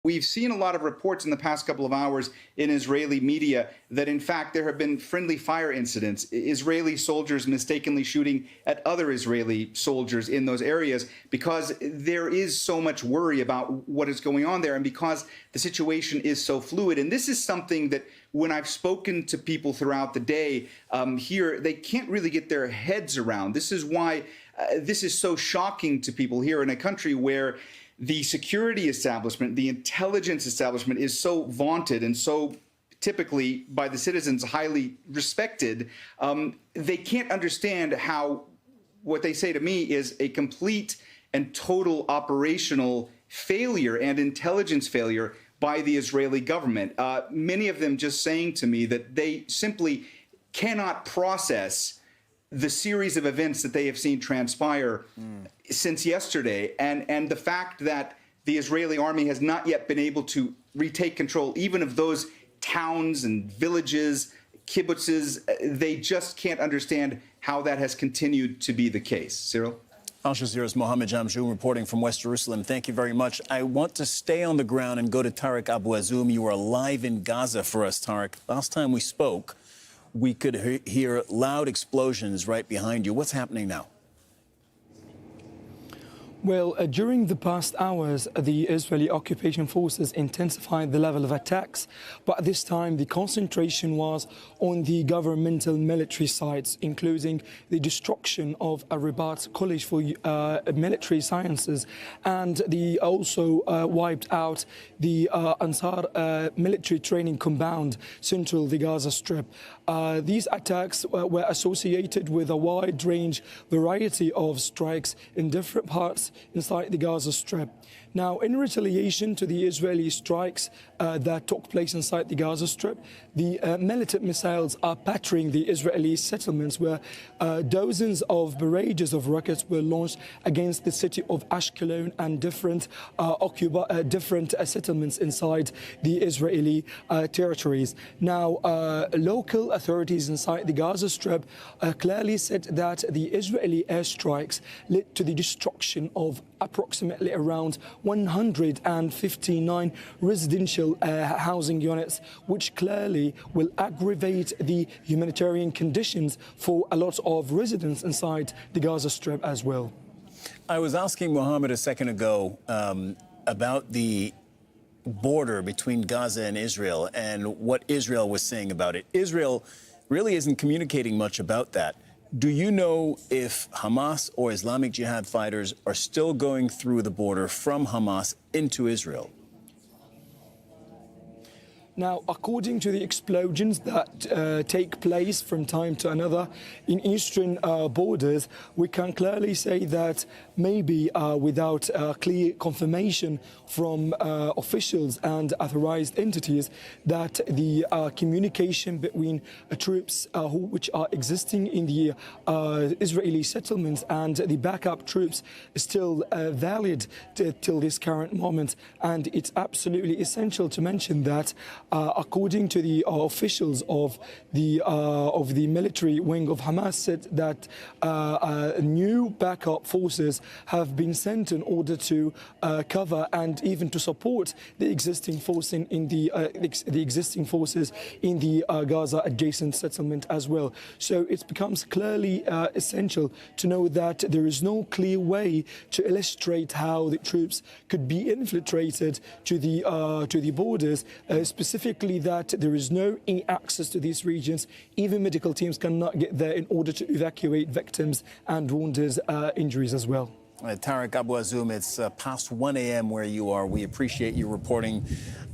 We've seen a lot of reports in the past couple of hours in Israeli media that, in fact, there have been friendly fire incidents, Israeli soldiers mistakenly shooting at other Israeli soldiers in those areas because there is so much worry about what is going on there and because the situation is so fluid. And this is something that when I've spoken to people throughout the day here, they can't really get their heads around. This is why this is so shocking to people here in a country where the security establishment, the intelligence establishment is so vaunted and so typically by the citizens highly respected. They can't understand how what they say to me is a complete and total operational failure and intelligence failure by the Israeli government. Many of them just saying to me that they simply cannot process the series of events that they have seen transpire since yesterday, and the fact that the Israeli army has not yet been able to retake control even of those towns and villages, kibbutzes. They just can't understand how that has continued to be the case. Cyril? Al Jazeera's Mohammed Jamjoun reporting from West Jerusalem. Thank you very much. I want to stay on the ground and go to Tariq Abu Azoum. You were live in Gaza for us, Tariq. Last time we spoke, we could hear loud explosions right behind you. What's happening now? Well, during the past hours, the Israeli occupation forces intensified the level of attacks, but this time the concentration was on the governmental military sites, including the destruction of a Rabat College for Military Sciences, and the also wiped out the Ansar military training compound central the Gaza Strip. These attacks were associated with a wide range variety of strikes in different parts inside the Gaza Strip. Now, in retaliation to the Israeli strikes that took place inside the Gaza Strip, the militant missiles are battering the Israeli settlements where dozens of barrages of rockets were launched against the city of Ashkelon and different settlements inside the Israeli territories. Now, local authorities inside the Gaza Strip clearly said that the Israeli airstrikes led to the destruction of approximately around 159 residential housing units, which clearly will aggravate the humanitarian conditions for a lot of residents inside the Gaza Strip as well. I was asking Mohammed a second ago about the border between Gaza and Israel and what Israel was saying about it. Israel really isn't communicating much about that. Do you know if Hamas or Islamic Jihad fighters are still going through the border from Hamas into Israel? Now, according to the explosions that take place from time to another in eastern borders, we can clearly say that maybe without clear confirmation from officials and authorized entities that the communication between troops which are existing in the Israeli settlements and the backup troops is still valid till this current moment. And it's absolutely essential to mention that according to the officials of the military wing of Hamas, said that new backup forces have been sent in order to cover and even to support the existing force in the existing forces in the Gaza adjacent settlement as well. So it becomes clearly essential to know that there is no clear way to illustrate how the troops could be infiltrated to the borders, specifically that there is no access to these regions. Even medical teams cannot get there in order to evacuate victims and wounded injuries as well. Tariq Abu Azoum, it's past 1 a.m. where you are. We appreciate you reporting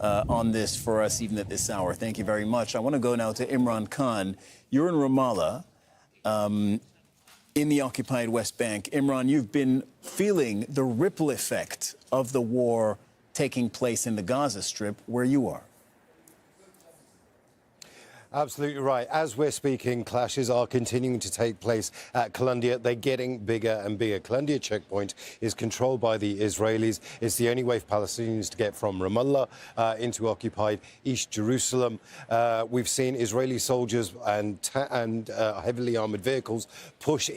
on this for us even at this hour. Thank you very much. I want to go now to Imran Khan. You're in Ramallah, in the occupied West Bank. Imran, you've been feeling the ripple effect of the war taking place in the Gaza Strip where you are. Absolutely right. As we're speaking, clashes are continuing to take place at Columbia. They're getting bigger and bigger. Columbia checkpoint is controlled by the Israelis. It's the only way for Palestinians to get from Ramallah into occupied East Jerusalem. We've seen Israeli soldiers and heavily armored vehicles push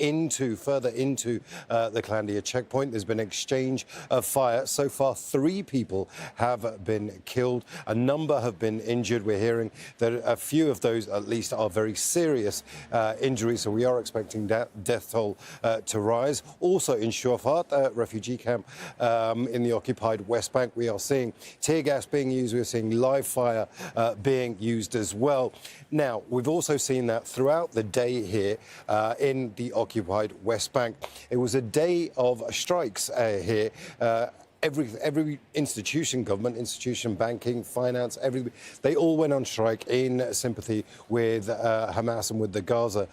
further into the Columbia checkpoint. There's been an exchange of fire. So far, 3 people have been killed. A number have been injured. We're hearing that a few of those, at least, are very serious injuries. So we are expecting that death toll to rise. Also in Shafat, a refugee camp in the occupied West Bank, we are seeing tear gas being used. We're seeing live fire being used as well. Now, we've also seen that throughout the day here in the occupied West Bank. It was a day of strikes here. Every institution, government institution, banking, finance, they all went on strike in sympathy with Hamas and with the Gaza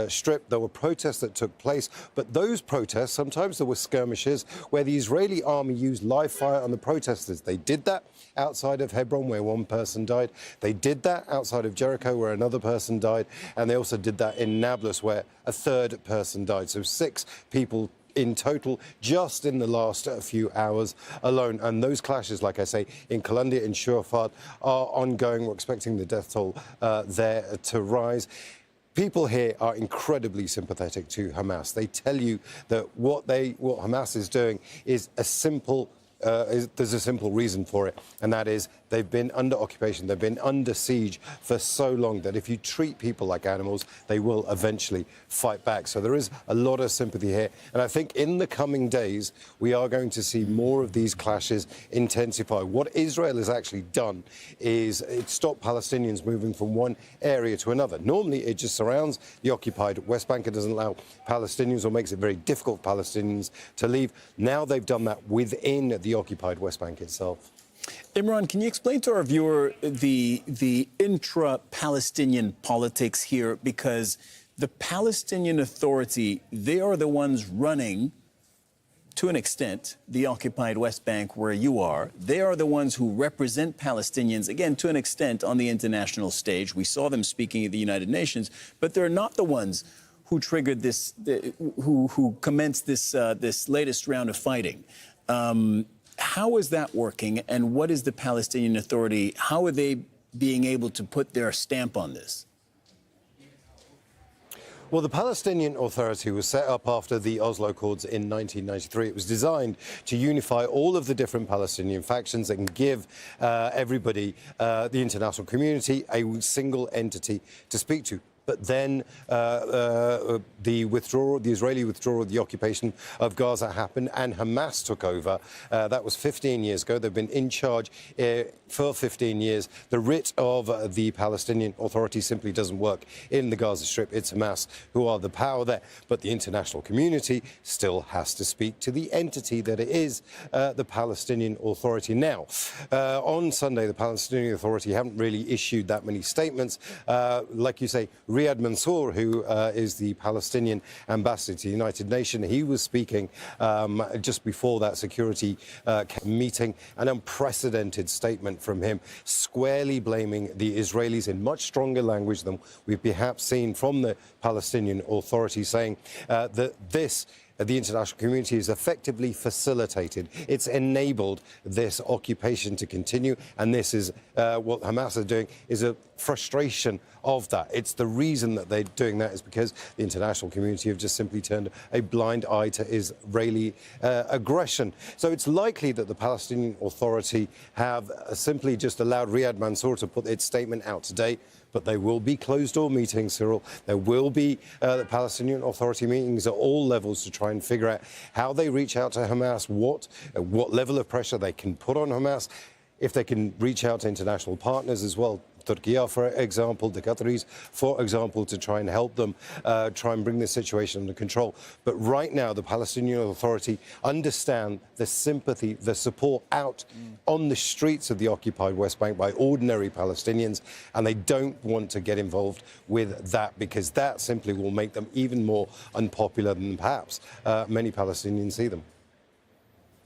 Strip. There were protests that took place, but those protests, sometimes there were skirmishes where the Israeli army used live fire on the protesters. They did that outside of Hebron, where 1 person died. They did that outside of Jericho, where another person died. And they also did that in Nablus, where a 3rd person died. So 6 people in total, just in the last few hours alone. And those clashes, like I say, in Columbia, in Shafat, are ongoing. We're expecting the death toll there to rise. People here are incredibly sympathetic to Hamas. They tell you that what Hamas is doing is there's a simple reason for it, and that is they've been under occupation, they've been under siege for so long that if you treat people like animals, they will eventually fight back. So there is a lot of sympathy here, and I think in the coming days we are going to see more of these clashes intensify. What Israel has actually done is it stopped Palestinians moving from one area to another. Normally it just surrounds the occupied West Bank. It doesn't allow Palestinians, or makes it very difficult for Palestinians to leave. Now they've done that within the occupied West Bank itself. Imran, can you explain to our viewer the intra-Palestinian politics here? Because the Palestinian Authority, they are the ones running, to an extent, the occupied West Bank where you are. They are the ones who represent Palestinians, again, to an extent, on the international stage. We saw them speaking at the United Nations, but they're not the ones who triggered this, who commenced this latest round of fighting. How is that working, and what is the Palestinian Authority, how are they being able to put their stamp on this? Well, the Palestinian Authority was set up after the Oslo Accords in 1993. It was designed to unify all of the different Palestinian factions and give everybody, the international community, a single entity to speak to. But then the Israeli withdrawal, the occupation of Gaza happened, and Hamas took over. That was 15 years ago. They've been in charge for 15 years. The writ of the Palestinian Authority simply doesn't work in the Gaza Strip. It's Hamas who are the power there. But the international community still has to speak to the entity that it is, the Palestinian Authority. Now, on Sunday, the Palestinian Authority haven't really issued that many statements. Like you say, Riyad Mansour, who is the Palestinian ambassador to the United Nations, he was speaking just before that security meeting, an unprecedented statement from him, squarely blaming the Israelis in much stronger language than we've perhaps seen from the Palestinian Authority, saying that the international community has effectively facilitated, it's enabled this occupation to continue, and this is what Hamas are doing is a frustration of that. It's the reason that they're doing that is because the international community have just simply turned a blind eye to Israeli aggression. So it's likely that the Palestinian Authority have simply just allowed Riyad Mansour to put its statement out today. But there will be closed-door meetings, Cyril. There will be the Palestinian Authority meetings at all levels to try and figure out how they reach out to Hamas, what level of pressure they can put on Hamas, if they can reach out to international partners as well. Turkey, for example, the Qataris, for example, to try and help them try and bring this situation under control. But right now, the Palestinian Authority understand the sympathy, the support out on the streets of the occupied West Bank by ordinary Palestinians, and they don't want to get involved with that because that simply will make them even more unpopular than perhaps many Palestinians see them.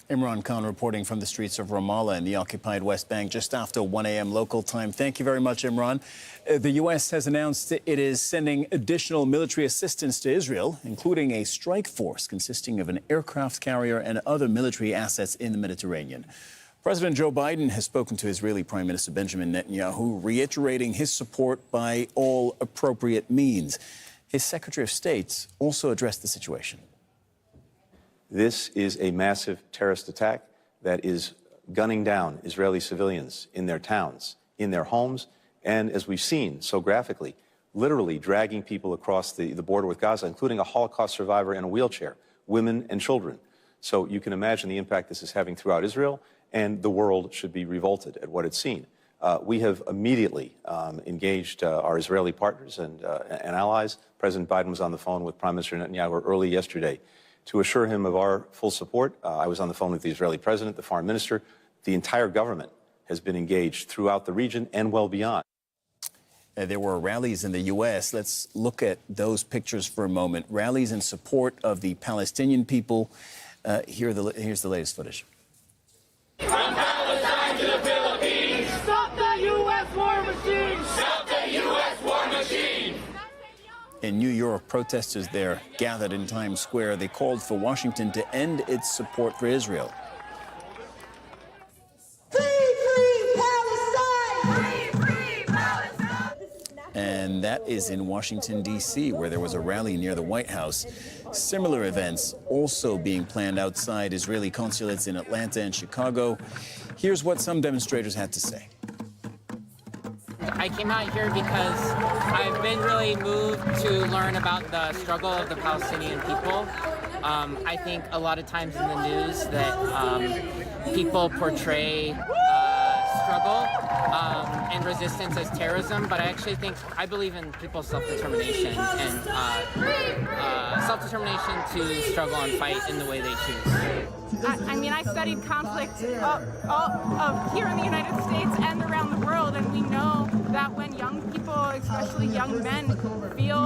Imran Khan reporting from the streets of Ramallah in the occupied West Bank just after 1 a.m. local time. Thank you very much, Imran. The U.S. has announced it is sending additional military assistance to Israel, including a strike force consisting of an aircraft carrier and other military assets in the Mediterranean. President Joe Biden has spoken to Israeli Prime Minister Benjamin Netanyahu, reiterating his support by all appropriate means. His Secretary of State also addressed the situation. This is a massive terrorist attack that is gunning down Israeli civilians in their towns, in their homes, and as we've seen so graphically, literally dragging people across the border with Gaza, including a Holocaust survivor in a wheelchair, women and children. So you can imagine the impact this is having throughout Israel, and the world should be revolted at what it's seen. We have immediately engaged our Israeli partners and allies. President Biden was on the phone with Prime Minister Netanyahu early yesterday to assure him of our full support. I was on the phone with the Israeli president, the foreign minister. The entire government has been engaged throughout the region and well beyond. There were rallies in the U.S. Let's look at those pictures for a moment. Rallies in support of the Palestinian people. Here's the latest footage. From Palestine to the Philippines. Stop the U.S. war machine. Stop the U.S. war machine. In New York, protesters there gathered in Times Square. They called for Washington to end its support for Israel. Free Palestine! Free Palestine! And that is in Washington, D.C., where there was a rally near the White House. Similar events also being planned outside Israeli consulates in Atlanta and Chicago. Here's what some demonstrators had to say. I came out here because I've been really moved to learn about the struggle of the Palestinian people. I think a lot of times in the news that people portray struggle and resistance as terrorism, but I believe in people's self-determination and self-determination to struggle and fight in the way they choose. I studied conflict here in the United States and around the world, and we know that when young people, especially young men, feel